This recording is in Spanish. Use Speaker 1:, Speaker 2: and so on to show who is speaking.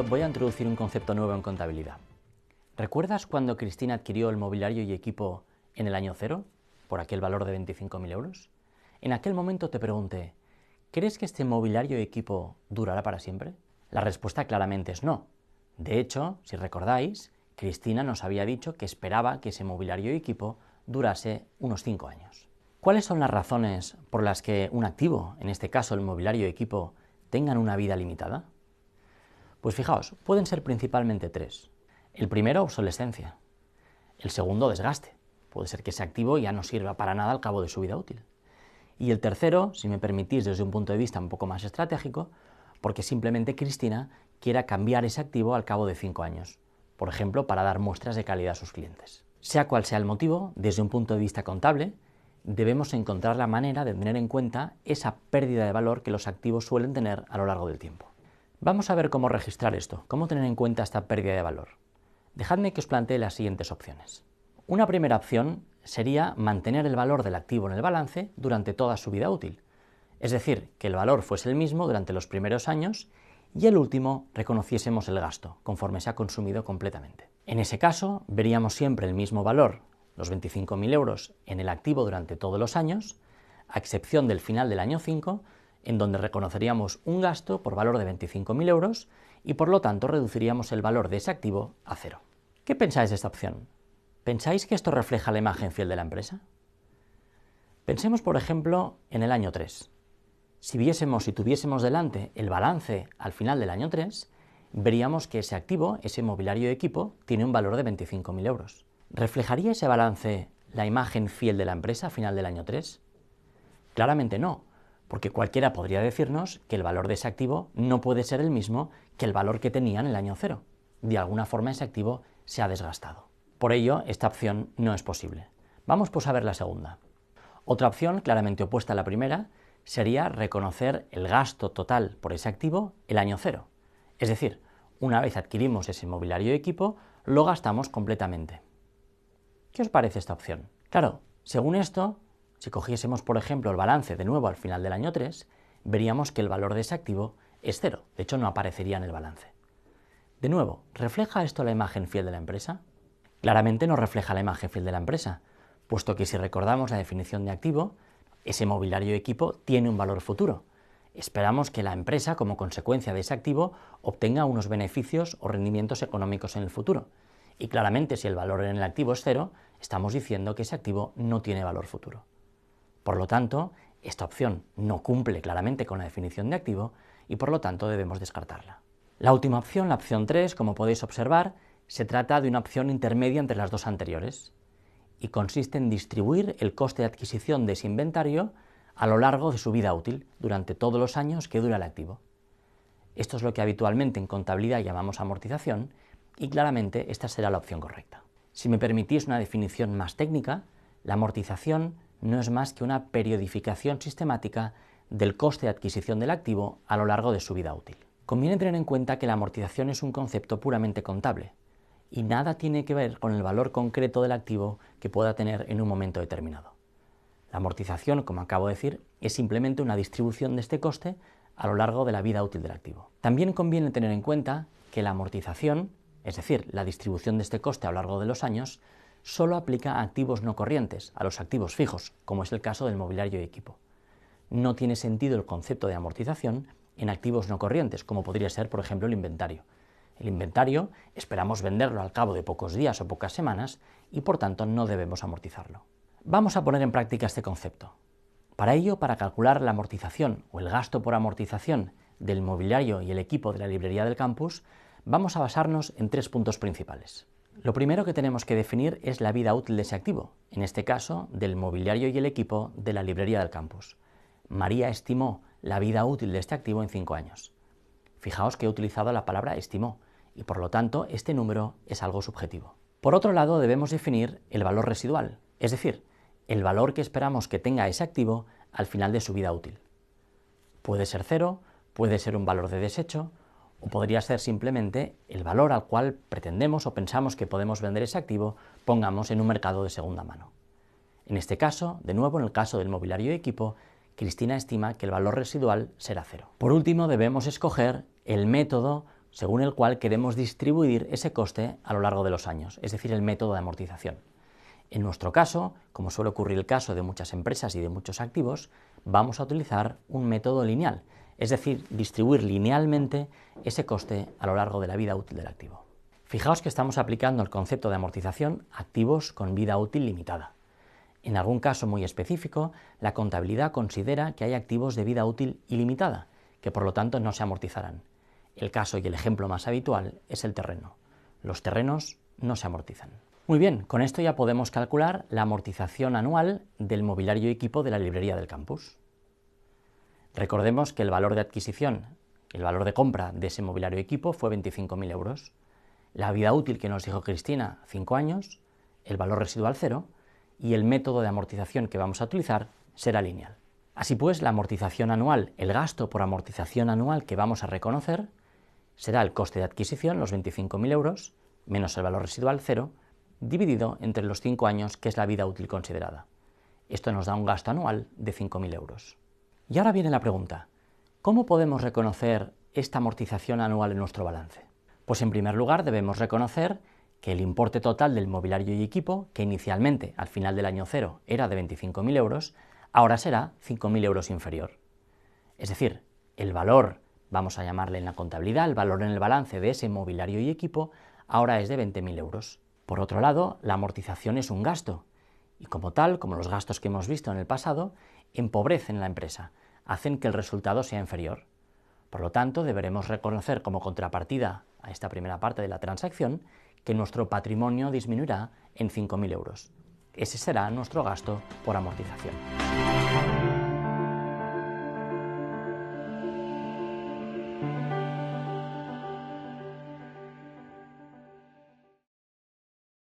Speaker 1: vídeo voy a introducir un concepto nuevo en contabilidad. ¿Recuerdas cuando Cristina adquirió el mobiliario y equipo en el año cero, por aquel valor de 25.000 euros? En aquel momento te pregunté, ¿crees que este mobiliario y equipo durará para siempre? La respuesta claramente es no. De hecho, si recordáis, Cristina nos había dicho que esperaba que ese mobiliario y equipo durase unos 5 años. ¿Cuáles son las razones por las que un activo, en este caso el mobiliario y equipo, tengan una vida limitada? Pues fijaos, pueden ser principalmente 3. El primero, obsolescencia. El segundo, desgaste. Puede ser que ese activo ya no sirva para nada al cabo de su vida útil. Y el tercero, si me permitís desde un punto de vista un poco más estratégico, porque simplemente Cristina quiera cambiar ese activo al cabo de 5 años, por ejemplo, para dar muestras de calidad a sus clientes. Sea cual sea el motivo, desde un punto de vista contable, debemos encontrar la manera de tener en cuenta esa pérdida de valor que los activos suelen tener a lo largo del tiempo. Vamos a ver cómo registrar esto, cómo tener en cuenta esta pérdida de valor. Dejadme que os plantee las siguientes opciones. Una primera opción sería mantener el valor del activo en el balance durante toda su vida útil, es decir, que el valor fuese el mismo durante los primeros años y el último reconociésemos el gasto, conforme se ha consumido completamente. En ese caso, veríamos siempre el mismo valor, los 25.000 euros, en el activo durante todos los años, a excepción del final del año 5, en donde reconoceríamos un gasto por valor de 25.000 euros y por lo tanto reduciríamos el valor de ese activo a cero. ¿Qué pensáis de esta opción? ¿Pensáis que esto refleja la imagen fiel de la empresa? Pensemos, por ejemplo, en el año 3. Si tuviésemos delante el balance al final del año 3, veríamos que ese activo, ese mobiliario de equipo, tiene un valor de 25.000 euros. ¿Reflejaría ese balance la imagen fiel de la empresa al final del año 3? Claramente no, porque cualquiera podría decirnos que el valor de ese activo no puede ser el mismo que el valor que tenía en el año 0. De alguna forma ese activo se ha desgastado. Por ello, esta opción no es posible. Vamos pues a ver la segunda. Otra opción, claramente opuesta a la primera, sería reconocer el gasto total por ese activo el año 0. Es decir, una vez adquirimos ese mobiliario y equipo, lo gastamos completamente. ¿Qué os parece esta opción? Claro, según esto, si cogiésemos por ejemplo el balance de nuevo al final del año 3, veríamos que el valor de ese activo es 0, de hecho no aparecería en el balance. De nuevo, ¿refleja esto la imagen fiel de la empresa? Claramente no refleja la imagen fiel de la empresa, puesto que si recordamos la definición de activo, ese mobiliario y equipo tiene un valor futuro. Esperamos que la empresa, como consecuencia de ese activo, obtenga unos beneficios o rendimientos económicos en el futuro. Y claramente, si el valor en el activo es 0, estamos diciendo que ese activo no tiene valor futuro. Por lo tanto, esta opción no cumple claramente con la definición de activo y por lo tanto debemos descartarla. La última opción, la opción 3, como podéis observar, se trata de una opción intermedia entre las dos anteriores y consiste en distribuir el coste de adquisición de ese inventario a lo largo de su vida útil, durante todos los años que dura el activo. Esto es lo que habitualmente en contabilidad llamamos amortización y claramente esta será la opción correcta. Si me permitís una definición más técnica, la amortización no es más que una periodificación sistemática del coste de adquisición del activo a lo largo de su vida útil. Conviene tener en cuenta que la amortización es un concepto puramente contable y nada tiene que ver con el valor concreto del activo que pueda tener en un momento determinado. La amortización, como acabo de decir, es simplemente una distribución de este coste a lo largo de la vida útil del activo. También conviene tener en cuenta que la amortización, es decir, la distribución de este coste a lo largo de los años, solo aplica a activos no corrientes, a los activos fijos, como es el caso del mobiliario y equipo. No tiene sentido el concepto de amortización en activos no corrientes, como podría ser, por ejemplo, el inventario. El inventario esperamos venderlo al cabo de pocos días o pocas semanas y por tanto no debemos amortizarlo. Vamos a poner en práctica este concepto. Para ello, para calcular la amortización o el gasto por amortización del mobiliario y el equipo de la librería del campus, vamos a basarnos en 3 puntos principales. Lo primero que tenemos que definir es la vida útil de ese activo, en este caso del mobiliario y el equipo de la librería del campus. María estimó la vida útil de este activo en 5 años. Fijaos que he utilizado la palabra estimó y por lo tanto este número es algo subjetivo. Por otro lado, debemos definir el valor residual, es decir, el valor que esperamos que tenga ese activo al final de su vida útil. Puede ser 0, puede ser un valor de desecho, o podría ser simplemente el valor al cual pretendemos o pensamos que podemos vender ese activo, pongamos en un mercado de segunda mano. En este caso, de nuevo en el caso del mobiliario y equipo, Cristina estima que el valor residual será 0. Por último, debemos escoger el método según el cual queremos distribuir ese coste a lo largo de los años, es decir, el método de amortización. En nuestro caso, como suele ocurrir el caso de muchas empresas y de muchos activos, vamos a utilizar un método lineal, es decir, distribuir linealmente ese coste a lo largo de la vida útil del activo. Fijaos que estamos aplicando el concepto de amortización a activos con vida útil limitada. En algún caso muy específico, la contabilidad considera que hay activos de vida útil ilimitada, que por lo tanto no se amortizarán. El caso y el ejemplo más habitual es el terreno. Los terrenos no se amortizan. Muy bien, con esto ya podemos calcular la amortización anual del mobiliario y equipo de la librería del campus. Recordemos que el valor de adquisición, el valor de compra de ese mobiliario y equipo fue 25.000 euros. La vida útil que nos dijo Cristina, 5 años, el valor residual 0, y el método de amortización que vamos a utilizar será lineal. Así pues, la amortización anual, el gasto por amortización anual que vamos a reconocer, será el coste de adquisición, los 25.000 euros, menos el valor residual 0, dividido entre los 5 años, que es la vida útil considerada. Esto nos da un gasto anual de 5.000 euros. Y ahora viene la pregunta, ¿cómo podemos reconocer esta amortización anual en nuestro balance? Pues en primer lugar debemos reconocer que el importe total del mobiliario y equipo, que inicialmente al final del año 0 era de 25.000 euros, ahora será 5.000 euros inferior. Es decir, el valor, vamos a llamarle en la contabilidad, el valor en el balance de ese mobiliario y equipo, ahora es de 20.000 euros. Por otro lado, la amortización es un gasto, y como tal, como los gastos que hemos visto en el pasado, empobrecen la empresa, hacen que el resultado sea inferior. Por lo tanto, deberemos reconocer como contrapartida a esta primera parte de la transacción que nuestro patrimonio disminuirá en 5.000 euros. Ese será nuestro gasto por amortización.